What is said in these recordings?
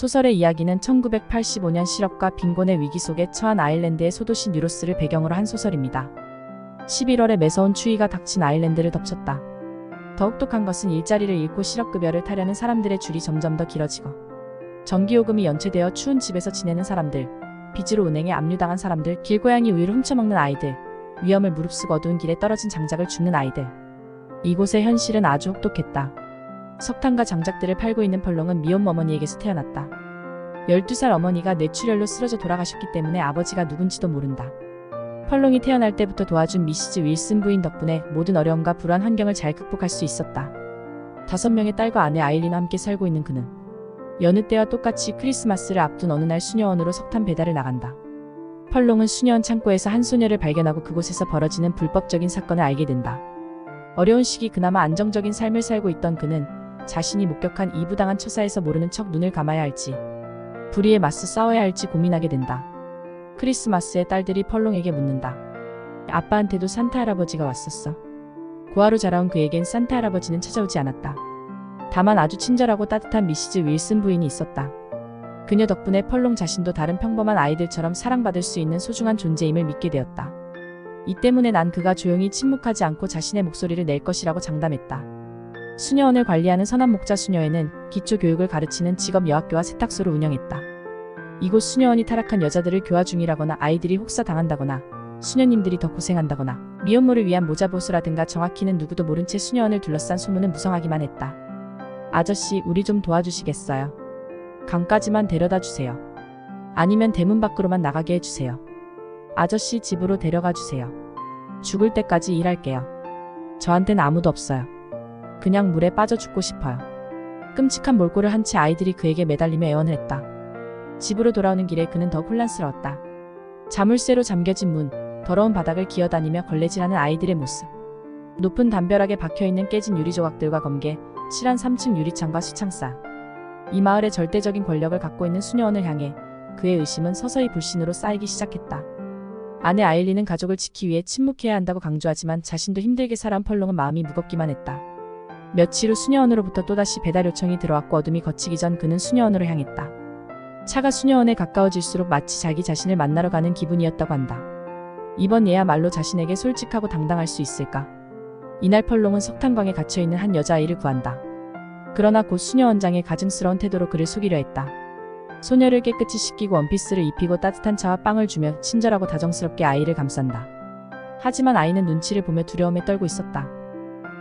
소설의 이야기는 1985년 실업과 빈곤의 위기 속에 처한 아일랜드의 소도시 뉴로스를 배경으로 한 소설입니다. 11월에 매서운 추위가 닥친 아일랜드를 덮쳤다. 더욱 독한 것은 일자리를 잃고 실업급여를 타려는 사람들의 줄이 점점 더 길어지고, 전기요금이 연체되어 추운 집에서 지내는 사람들, 빚으로 은행에 압류당한 사람들, 길고양이 우유를 훔쳐먹는 아이들, 위험을 무릅쓰고 어두운 길에 떨어진 장작을 줍는 아이들. 이곳의 현실은 아주 혹독했다. 석탄과 장작들을 팔고 있는 펄롱은 미혼 어머니에게서 태어났다. 12살 어머니가 뇌출혈로 쓰러져 돌아가셨기 때문에 아버지가 누군지도 모른다. 펄롱이 태어날 때부터 도와준 미시즈 윌슨 부인 덕분에 모든 어려움과 불안 환경을 잘 극복할 수 있었다. 5명의 딸과 아내 아일린과 함께 살고 있는 그는 여느 때와 똑같이 크리스마스를 앞둔 어느 날 수녀원으로 석탄 배달을 나간다. 펄롱은 수녀원 창고에서 한 소녀를 발견하고 그곳에서 벌어지는 불법적인 사건을 알게 된다. 어려운 시기 그나마 안정적인 삶을 살고 있던 그는 자신이 목격한 이부당한 처사에서 모르는 척 눈을 감아야 할지, 불의에 맞서 싸워야 할지 고민하게 된다. 크리스마스에 딸들이 펄롱에게 묻는다. 아빠한테도 산타 할아버지가 왔었어? 고아로 자라온 그에겐 산타 할아버지는 찾아오지 않았다. 다만 아주 친절하고 따뜻한 미시즈 윌슨 부인이 있었다. 그녀 덕분에 펄롱 자신도 다른 평범한 아이들처럼 사랑받을 수 있는 소중한 존재임을 믿게 되었다. 이 때문에 난 그가 조용히 침묵하지 않고 자신의 목소리를 낼 것이라고 장담했다. 수녀원을 관리하는 선한 목자 수녀회는 기초교육을 가르치는 직업 여학교와 세탁소를 운영했다. 이곳 수녀원이 타락한 여자들을 교화 중이라거나 아이들이 혹사당한다거나 수녀님들이 더 고생한다거나 미혼모를 위한 모자보수라든가 정확히는 누구도 모른 채 수녀원을 둘러싼 소문은 무성하기만 했다. 아저씨, 우리 좀 도와주시겠어요? 강까지만 데려다 주세요. 아니면 대문 밖으로만 나가게 해주세요. 아저씨 집으로 데려가 주세요. 죽을 때까지 일할게요. 저한텐 아무도 없어요. 그냥 물에 빠져 죽고 싶어요. 끔찍한 몰골을 한 채 아이들이 그에게 매달리며 애원을 했다. 집으로 돌아오는 길에 그는 더욱 혼란스러웠다. 자물쇠로 잠겨진 문, 더러운 바닥을 기어다니며 걸레질하는 아이들의 모습. 높은 담벼락에 박혀있는 깨진 유리조각들과 검게, 칠한 3층 유리창과 수창사. 이 마을의 절대적인 권력을 갖고 있는 수녀원을 향해 그의 의심은 서서히 불신으로 쌓이기 시작했다. 아내 아일린은 가족을 지키기 위해 침묵해야 한다고 강조하지만 자신도 힘들게 살아온 펄롱은 마음이 무겁기만 했다. 며칠 후 수녀원으로부터 또다시 배달 요청이 들어왔고 어둠이 걷히기 전 그는 수녀원으로 향했다. 차가 수녀원에 가까워질수록 마치 자기 자신을 만나러 가는 기분이었다고 한다. 이번 얘야말로 자신에게 솔직하고 당당할 수 있을까? 이날 펄롱은 석탄광에 갇혀있는 한 여자아이를 구한다. 그러나 곧 수녀원장의 가증스러운 태도로 그를 속이려 했다. 소녀를 깨끗이 씻기고 원피스를 입히고 따뜻한 차와 빵을 주며 친절하고 다정스럽게 아이를 감싼다. 하지만 아이는 눈치를 보며 두려움에 떨고 있었다.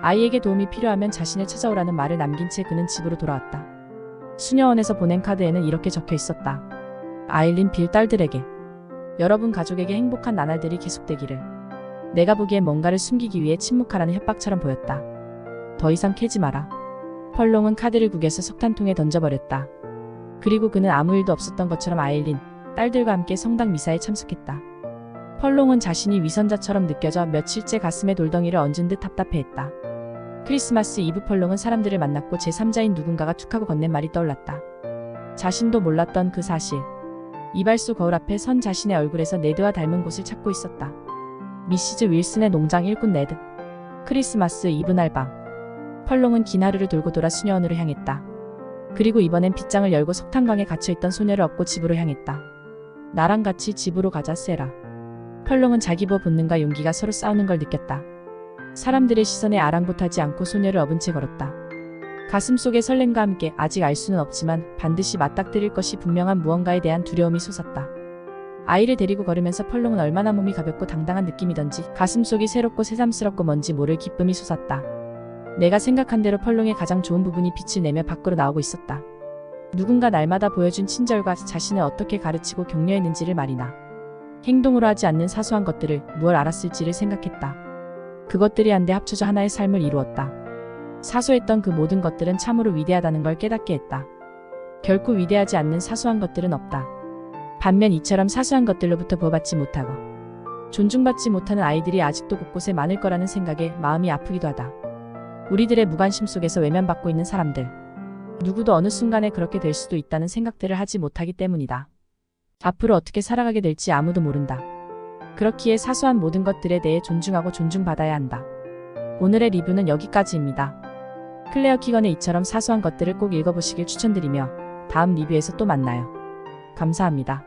아이에게 도움이 필요하면 자신을 찾아오라는 말을 남긴 채 그는 집으로 돌아왔다. 수녀원에서 보낸 카드에는 이렇게 적혀 있었다. 아일린 빌 딸들에게. 여러분 가족에게 행복한 나날들이 계속되기를. 내가 보기엔 뭔가를 숨기기 위해 침묵하라는 협박처럼 보였다. 더 이상 캐지 마라. 펄롱은 카드를 구겨서 석탄통에 던져버렸다. 그리고 그는 아무 일도 없었던 것처럼 아일린, 딸들과 함께 성당 미사에 참석했다. 펄롱은 자신이 위선자처럼 느껴져 며칠째 가슴에 돌덩이를 얹은 듯 답답해했다. 크리스마스 이브 펄롱은 사람들을 만났고 제3자인 누군가가 툭하고 건넨 말이 떠올랐다. 자신도 몰랐던 그 사실. 이발소 거울 앞에 선 자신의 얼굴에서 네드와 닮은 곳을 찾고 있었다. 미시즈 윌슨의 농장 일꾼 네드. 크리스마스 이브 날 밤. 펄롱은 긴 하루를 돌고 돌아 수녀원으로 향했다. 그리고 이번엔 빗장을 열고 석탄광에 갇혀있던 소녀를 업고 집으로 향했다. 나랑 같이 집으로 가자, 세라. 펄롱은 자기 본능과 용기가 서로 싸우는 걸 느꼈다. 사람들의 시선에 아랑곳하지 않고 소녀를 업은 채 걸었다. 가슴속의 설렘과 함께 아직 알 수는 없지만 반드시 맞닥뜨릴 것이 분명한 무언가에 대한 두려움이 솟았다. 아이를 데리고 걸으면서 펄롱은 얼마나 몸이 가볍고 당당한 느낌이던지 가슴속이 새롭고 새삼스럽고 뭔지 모를 기쁨이 솟았다. 내가 생각한 대로 펄롱의 가장 좋은 부분이 빛을 내며 밖으로 나오고 있었다. 누군가 날마다 보여준 친절과 자신을 어떻게 가르치고 격려했는지를 말이나 행동으로 하지 않는 사소한 것들을 무얼 알았을지를 생각했다. 그것들이 한데 합쳐져 하나의 삶을 이루었다. 사소했던 그 모든 것들은 참으로 위대하다는 걸 깨닫게 했다. 결코 위대하지 않는 사소한 것들은 없다. 반면 이처럼 사소한 것들로부터 보호받지 못하고 존중받지 못하는 아이들이 아직도 곳곳에 많을 거라는 생각에 마음이 아프기도 하다. 우리들의 무관심 속에서 외면받고 있는 사람들. 누구도 어느 순간에 그렇게 될 수도 있다는 생각들을 하지 못하기 때문이다. 앞으로 어떻게 살아가게 될지 아무도 모른다. 그렇기에 사소한 모든 것들에 대해 존중하고 존중받아야 한다. 오늘의 리뷰는 여기까지입니다. 클레어 키건의 이처럼 사소한 것들을 꼭 읽어보시길 추천드리며 다음 리뷰에서 또 만나요. 감사합니다.